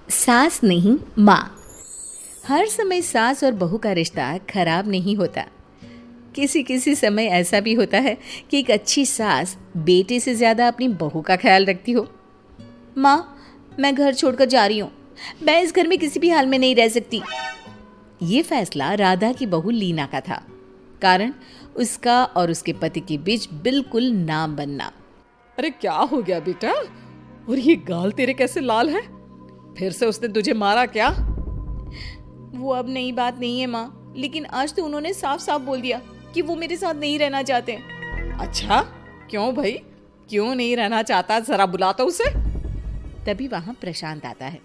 सास नहीं माँ। हर समय सास और बहू का रिश्ता खराब नहीं होता। किसी किसी समय ऐसा भी होता है कि एक अच्छी सास बेटे से ज़्यादा अपनी बहू का ख्याल रखती हो। माँ, मैं घर छोड़कर जा रही हूँ, मैं इस घर में किसी भी हाल में नहीं रह सकती। ये फैसला राधा की बहू लीना का था। कारण उसका और उसके पति के बीच बिल्कुल ना बनना। अरे क्या हो गया बेटा? और ये गाल तेरे कैसे लाल है? फिर से उसने तुझे मारा क्या? वो अब नई बात नहीं है माँ, लेकिन आज तो उन्होंने साफ साफ बोल दिया कि वो मेरे साथ नहीं रहना चाहते। अच्छा, क्यों भाई? क्यों नहीं रहना चाहता? जरा बुला तो उसे। तभी वहां प्रशांत आता है।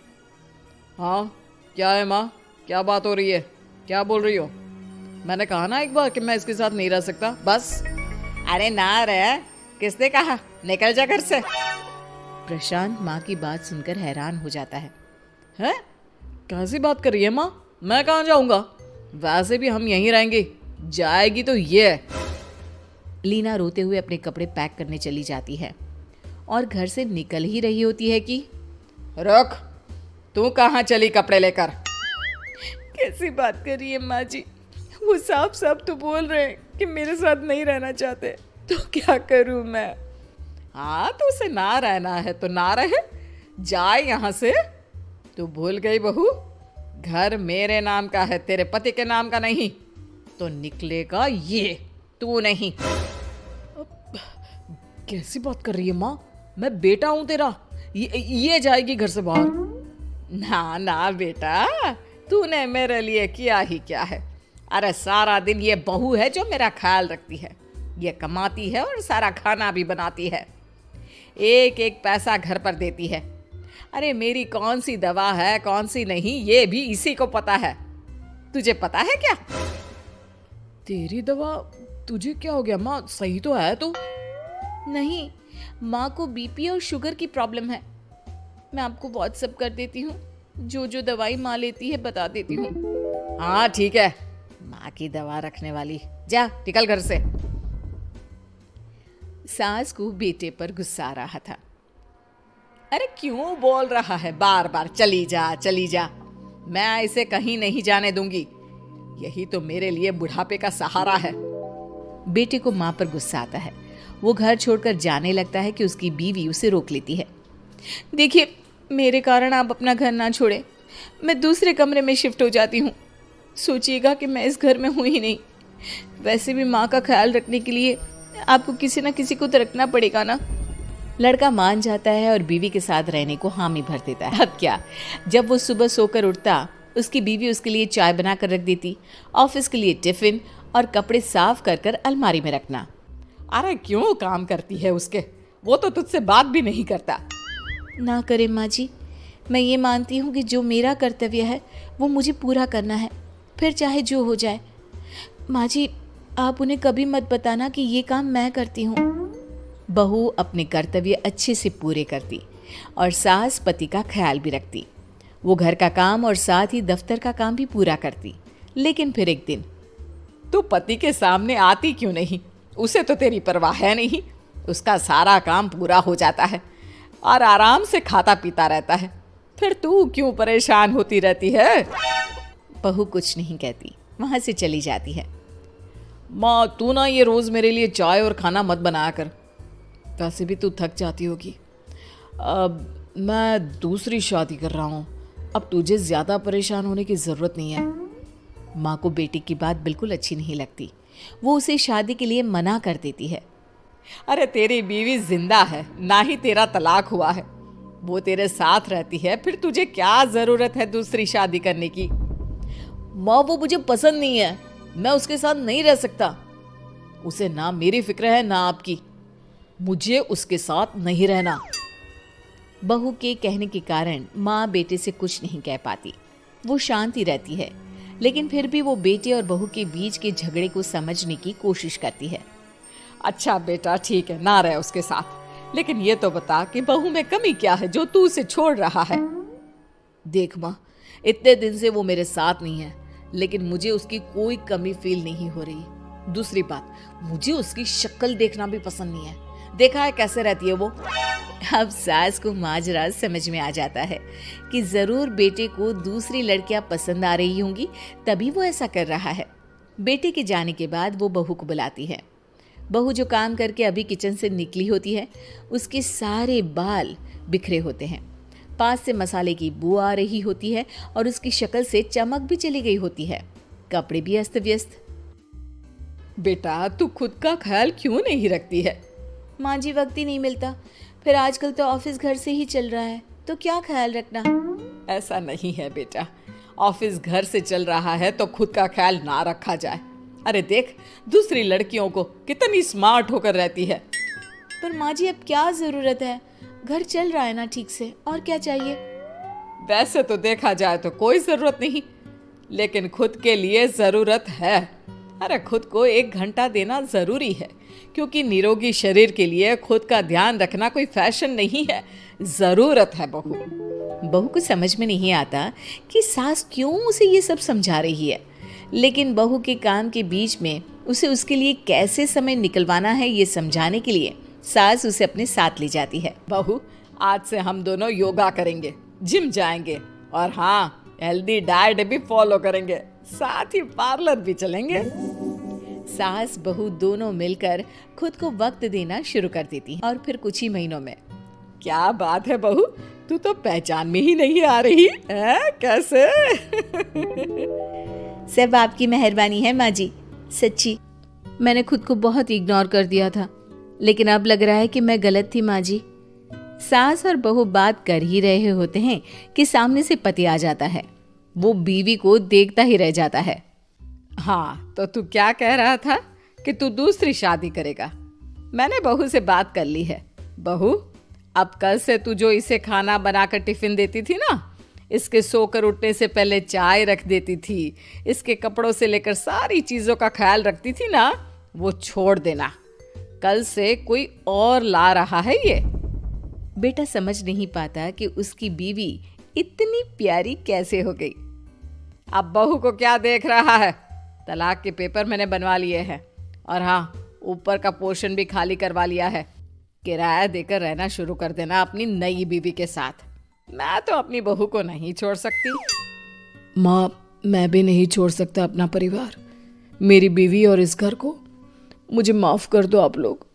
हाँ, क्या है माँ? क्या बात हो रही है? क्या बोल रही हो? मैंने कहा ना एक बार कि मैं इसके साथ नहीं रह सकता, बस। अरे ना रह, किसने कहा? निकल जा घर से। प्रशांत माँ की बात सुनकर हैरान हो जाता है। हैं? कैसी बात कर रही है माँ? मैं कहाँ जाऊंगा? वैसे भी हम यहीं रहेंगे। जाएगी तो ये। लीना रोते हुए अपने कपड़े पैक करने चली जाती है और घर से निकल ही रही होती है कि रुक, तू कहाँ चली कपड़े लेकर? कैसी बात कर रही है माँ जी? वो साफ साफ तो बोल रहे हैं कि मेरे साथ नहीं रहना चाहते, तो क्या करूँ मैं? हाँ, तो उसे ना रहना है तो ना रहे, जाए यहाँ से। तू भूल गई बहू, घर मेरे नाम का है, तेरे पति के नाम का नहीं। तो निकलेगा ये, तू नहीं। कैसी बात कर रही है माँ? मैं बेटा हूं तेरा, ये जाएगी घर से बाहर। ना ना बेटा, तूने मेरे लिए किया ही क्या है? अरे सारा दिन ये बहू है जो मेरा ख्याल रखती है। ये कमाती है और सारा खाना भी बनाती है, एक एक पैसा घर पर देती है। अरे मेरी कौन सी दवा है कौन सी नहीं, ये भी इसी को पता है। तुझे पता है क्या? तेरी दवा? तुझे क्या हो गया माँ? सही तो है तू? नहीं, माँ को बीपी और शुगर की प्रॉब्लम है। मैं आपको व्हाट्सएप कर देती हूँ, जो जो दवाई माँ लेती है बता देती हूँ। हाँ ठीक है, माँ की दवा रखने वाली, जा निकल घर से। सास को बेटे पर गुस्सा आ रहा था। अरे क्यों बोल रहा है बार बार चली जा चली जा? मैं इसे कहीं नहीं जाने दूंगी। यही तो मेरे लिए बुढ़ापे का सहारा है। बेटे को माँ पर गुस्सा आता है। वो घर छोड़कर जाने लगता है कि उसकी बीवी उसे रोक लेती है। देखिए, मेरे कारण आप अपना घर ना छोड़े, मैं दूसरे कमरे में शिफ्ट हो जाती हूँ। सोचिएगा कि मैं इस घर में हूँ ही नहीं। वैसे भी माँ का ख्याल रखने के लिए आपको किसी ना किसी को तो रखना पड़ेगा ना। लड़का मान जाता है और बीवी के साथ रहने को हामी भर देता है। अब क्या, जब वो सुबह सोकर उठता, उसकी बीवी उसके लिए चाय बना कर रख देती, ऑफिस के लिए टिफिन और कपड़े साफ कर कर अलमारी में रखना। अरे क्यों काम करती है उसके? वो तो तुझसे बात भी नहीं करता। ना करे माँ जी, मैं ये मानती हूँ कि जो मेरा कर्तव्य है वो मुझे पूरा करना है, फिर चाहे जो हो जाए। माँ जी, आप उन्हें कभी मत बताना कि ये काम मैं करती हूँ। बहू अपने कर्तव्य अच्छे से पूरे करती और सास पति का ख्याल भी रखती। वो घर का काम और साथ ही दफ्तर का काम भी पूरा करती। लेकिन फिर एक दिन, तू पति के सामने आती क्यों नहीं? उसे तो तेरी परवाह है नहीं। उसका सारा काम पूरा हो जाता है और आराम से खाता पीता रहता है। फिर तू क्यों परेशान होती रहती है? बहू कुछ नहीं कहती, वहां से चली जाती है। माँ, तू ना ये रोज मेरे लिए चाय और खाना मत बनाया कर। वैसे भी तू थक जाती होगी। अब मैं दूसरी शादी कर रहा हूँ, अब तुझे ज्यादा परेशान होने की जरूरत नहीं है। माँ को बेटी की बात बिल्कुल अच्छी नहीं लगती। वो उसे शादी के लिए मना कर देती है। अरे तेरी बीवी जिंदा है, ना ही तेरा तलाक हुआ है। वो तेरे साथ रहती है, फिर तुझे क्या जरूरत है दूसरी शादी करने की? माँ, वो मुझे पसंद नहीं है, मैं उसके साथ नहीं रह सकता। उसे ना मेरी फिक्र है ना आपकी। मुझे उसके साथ नहीं रहना। बहू के कहने के कारण माँ बेटे से कुछ नहीं कह पाती। वो शांति रहती है, लेकिन फिर भी वो बेटे और बहू के बीच के झगड़े को समझने की कोशिश करती है। अच्छा बेटा, ठीक है, ना रहे उसके साथ, लेकिन ये तो बता कि बहू में कमी क्या है जो तू उसे छोड़ रहा है? देख माँ, इतने दिन से वो मेरे साथ नहीं है, लेकिन मुझे उसकी कोई कमी फील नहीं हो रही। दूसरी बात, मुझे उसकी शक्ल देखना भी पसंद नहीं है। देखा है कैसे रहती है वो। अब सास को माजरा समझ में आ जाता है कि जरूर बेटे को दूसरी लड़कियां पसंद आ रही होंगी, तभी वो ऐसा कर रहा है। बेटे के जाने के बाद वो बहू को बुलाती है। बहू जो काम करके अभी किचन से निकली होती है, उसके सारे बाल बिखरे होते हैं, पास से मसाले की बू आ रही होती है और उसकी शक्ल से चमक भी चली गई होती है, कपड़े भी अस्त व्यस्त। बेटा तू खुद का ख्याल क्यों नहीं रखती है? माँ जी, वक्त ही नहीं मिलता, फिर आजकल तो ऑफिस घर से ही चल रहा है, तो क्या ख्याल रखना। ऐसा नहीं है बेटा, ऑफिस घर से चल रहा है तो खुद का ख्याल ना रखा जाए। अरे देख, दूसरी लड़कियों को कितनी स्मार्ट होकर रहती है। पर माँ जी, अब क्या जरूरत है, घर चल रहा है ना ठीक से, और क्या चाहिए। वैसे तो देखा जाए तो कोई जरूरत नहीं, लेकिन खुद के लिए जरूरत है। अरे खुद को 1 घंटा देना जरूरी है, क्योंकि निरोगी शरीर के लिए खुद का ध्यान रखना कोई फैशन नहीं है, जरूरत है। बहू को समझ में नहीं आता कि सास क्यों उसे ये सब समझा रही है, लेकिन बहू के काम के बीच में उसे उसके लिए कैसे समय निकलवाना है ये समझाने के लिए सास उसे अपने साथ ले जाती है। बहू, आज से हम दोनों योगा करेंगे, जिम जाएंगे और हाँ, हेल्दी डाइट भी फॉलो करेंगे, साथ ही पार्लर भी चलेंगे। सास बहू दोनों मिलकर खुद को वक्त देना शुरू कर देती हैं और फिर कुछ ही महीनों में। क्या बात है बहू, तू तो पहचान में ही नहीं आ रही है, कैसे? सब आपकी मेहरबानी है माँ जी, सच्ची। मैंने खुद को बहुत इग्नोर कर दिया था, लेकिन अब लग रहा है कि मैं गलत थी माँ जी। सास और बहू बात कर ही रहे होते हैं कि सामने से पति आ जाता है। वो बीवी को देखता ही रह जाता है। हाँ, तो तू क्या कह रहा था कि तू दूसरी शादी करेगा? मैंने बहू से बात कर ली है। बहू, अब कल से तू जो इसे खाना बनाकर टिफिन देती थी ना, इसके सोकर उठने से पहले चाय रख देती थी, इसके कपड़ों से लेकर सारी चीजों का ख्याल रखती थी ना, वो छोड़ देना। कल से कोई और ला रहा है ये। बेटा समझ नहीं पाता कि उसकी बीवी इतनी प्यारी कैसे हो गई। अब बहू को क्या देख रहा है? तलाक के पेपर मैंने बनवा लिए हैं और हाँ, ऊपर का पोर्शन भी खाली करवा लिया है। किराया देकर रहना शुरू कर देना अपनी नई बीवी के साथ। मैं तो अपनी बहू को नहीं छोड़ सकती। माँ, मैं भी नहीं छोड़ सकता अपना परिवार, मेरी बीवी और इस घर को। मुझे माफ कर दो आप लोग।